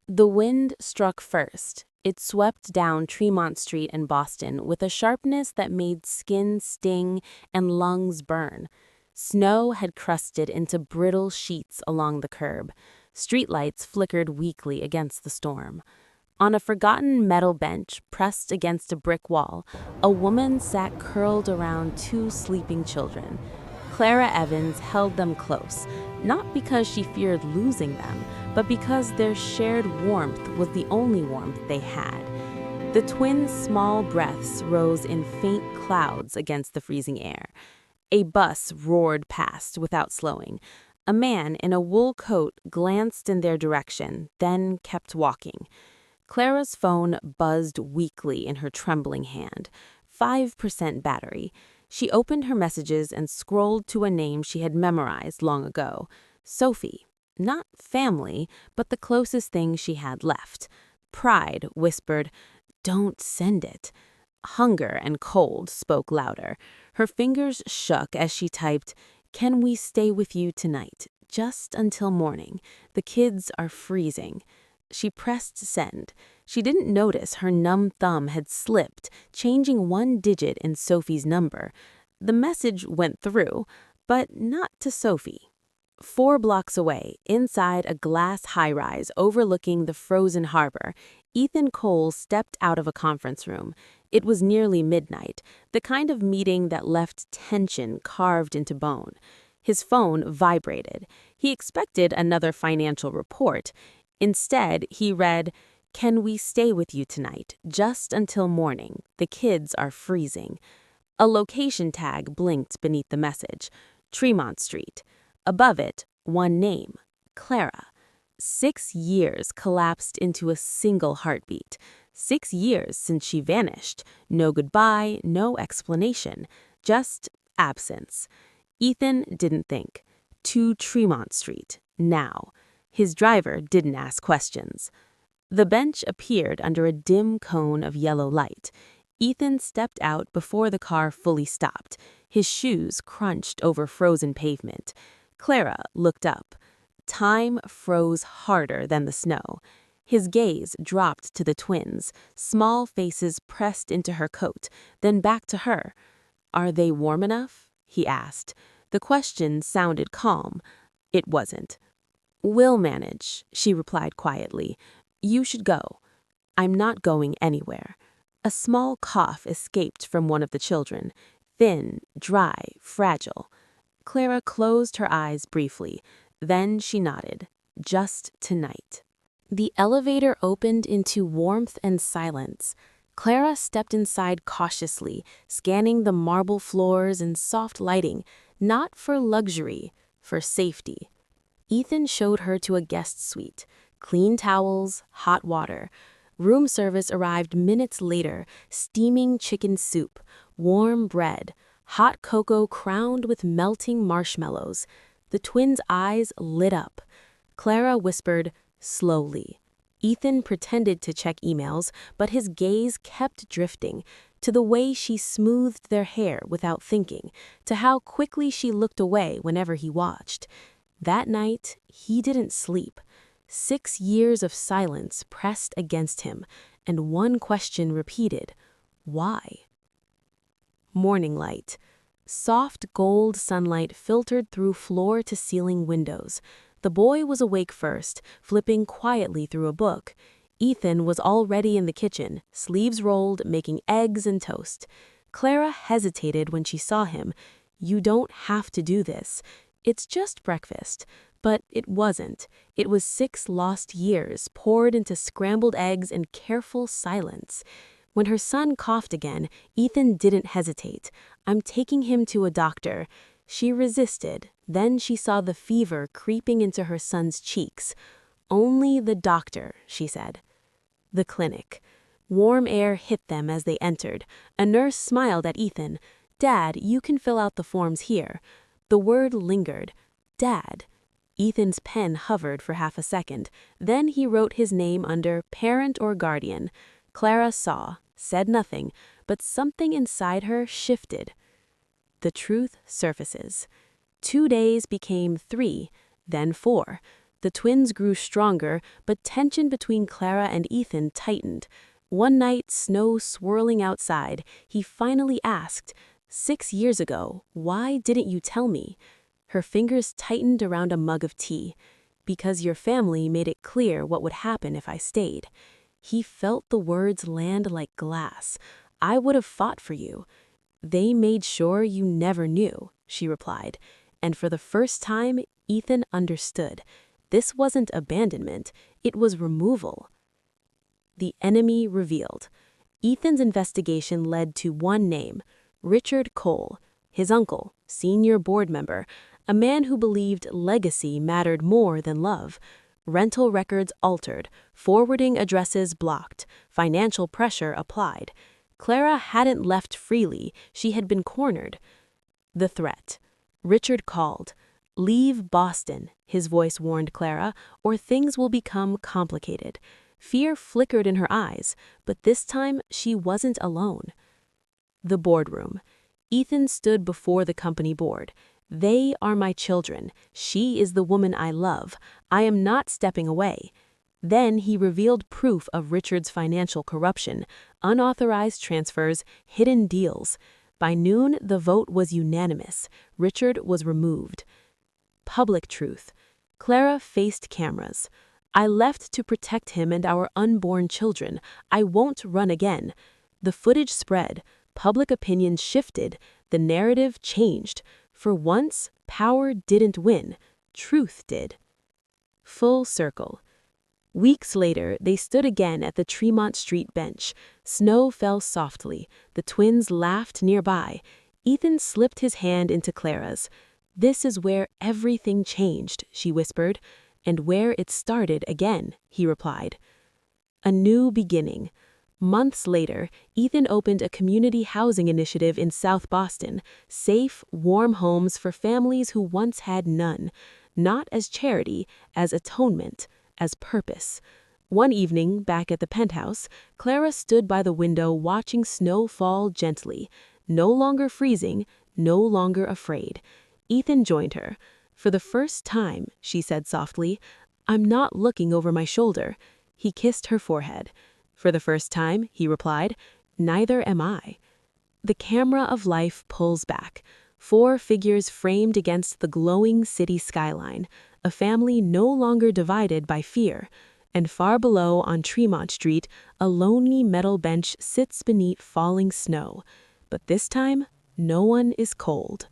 The wind struck first. It swept down Tremont Street in Boston with a sharpness that made skin sting and lungs burn. Snow had crusted into brittle sheets along the curb. Streetlights flickered weakly against the storm. On a forgotten metal bench pressed against a brick wall, a woman sat curled around two sleeping children. Clara Evans held them close, not because she feared losing them, but because their shared warmth was the only warmth they had. The twins' small breaths rose in faint clouds against the freezing air. A bus roared past without slowing. A man in a wool coat glanced in their direction, then kept walking. Clara's phone buzzed weakly in her trembling hand. 5% battery. She opened her messages and scrolled to a name she had memorized long ago. Sophie. Not family, but the closest thing she had left. Pride whispered, "Don't send it." Hunger and cold spoke louder. Her fingers shook as she typed, "Can we stay with you tonight? Just until morning. The kids are freezing." She pressed send. She didn't notice her numb thumb had slipped, changing one digit in Sophie's number. The message went through, but not to Sophie. 4 blocks away, inside a glass high-rise overlooking the frozen harbor, Ethan Cole stepped out of a conference room. It was nearly midnight, the kind of meeting that left tension carved into bone. His phone vibrated. He expected another financial report. Instead, he read, "Can we stay with you tonight, just until morning? The kids are freezing." A location tag blinked beneath the message, Tremont Street. Above it, one name, Clara. 6 years collapsed into a single heartbeat. 6 years since she vanished. No goodbye, no explanation, just absence. Ethan didn't think. To Tremont Street, now. His driver didn't ask questions. The bench appeared under a dim cone of yellow light. Ethan stepped out before the car fully stopped. His shoes crunched over frozen pavement. Clara looked up. Time froze harder than the snow. His gaze dropped to the twins, small faces pressed into her coat, then back to her. "Are they warm enough?" he asked. The question sounded calm. It wasn't. "We'll manage," she replied quietly. "You should go." "I'm not going anywhere." A small cough escaped from one of the children. Thin, dry, fragile. Clara closed her eyes briefly. Then she nodded. Just tonight. The elevator opened into warmth and silence. Clara stepped inside cautiously, scanning the marble floors and soft lighting, not for luxury, for safety. Ethan showed her to a guest suite. Clean towels, hot water. Room service arrived minutes later, steaming chicken soup, warm bread, hot cocoa crowned with melting marshmallows. The twins' eyes lit up. Clara whispered, slowly. Ethan pretended to check emails, but his gaze kept drifting, to the way she smoothed their hair without thinking, to how quickly she looked away whenever he watched. That night, he didn't sleep. 6 years of silence pressed against him, and one question repeated, why? Morning light. Soft gold sunlight filtered through floor-to-ceiling windows. The boy was awake first, flipping quietly through a book. Ethan was already in the kitchen, sleeves rolled, making eggs and toast. Clara hesitated when she saw him. "You don't have to do this. It's just breakfast." But it wasn't. It was 6 lost years poured into scrambled eggs and careful silence. When her son coughed again, Ethan didn't hesitate. "I'm taking him to a doctor." She resisted. Then she saw the fever creeping into her son's cheeks. "Only the doctor," she said. The clinic. Warm air hit them as they entered. A nurse smiled at Ethan. "Dad, you can fill out the forms here." The word lingered. Dad. Ethan's pen hovered for half a second. Then he wrote his name under parent or guardian. Clara saw, said nothing, but something inside her shifted. The truth surfaces. 2 days became 3, then 4. The twins grew stronger, but tension between Clara and Ethan tightened. One night, snow swirling outside, he finally asked, "6 years ago, why didn't you tell me?" Her fingers tightened around a mug of tea. "Because your family made it clear what would happen if I stayed." He felt the words land like glass. "I would have fought for you." "They made sure you never knew," she replied. And for the first time, Ethan understood. This wasn't abandonment, it was removal. The enemy revealed. Ethan's investigation led to one name, Richard Cole, his uncle, senior board member, a man who believed legacy mattered more than love. Rental records altered, forwarding addresses blocked, financial pressure applied. Clara hadn't left freely, she had been cornered. The threat. Richard called. "Leave Boston," his voice warned Clara, "or things will become complicated." Fear flickered in her eyes, but this time she wasn't alone. The boardroom. Ethan stood before the company board. "They are my children. She is the woman I love. I am not stepping away." Then he revealed proof of Richard's financial corruption, unauthorized transfers, hidden deals. By noon, the vote was unanimous. Richard was removed. Public truth. Clara faced cameras. "I left to protect him and our unborn children. I won't run again." The footage spread. Public opinion shifted. The narrative changed. For once, power didn't win. Truth did. Full circle. Weeks later, they stood again at the Tremont Street bench. Snow fell softly. The twins laughed nearby. Ethan slipped his hand into Clara's. "This is where everything changed," she whispered. "And where it started again," he replied. A new beginning. Months later, Ethan opened a community housing initiative in South Boston, safe, warm homes for families who once had none, not as charity, as atonement, as purpose. One evening, back at the penthouse, Clara stood by the window watching snow fall gently, no longer freezing, no longer afraid. Ethan joined her. "For the first time," she said softly, "I'm not looking over my shoulder." He kissed her forehead. "For the first time," he replied, "neither am I." The camera of life pulls back. 4 figures framed against the glowing city skyline, a family no longer divided by fear. And far below on Tremont Street, a lonely metal bench sits beneath falling snow. But this time, no one is cold.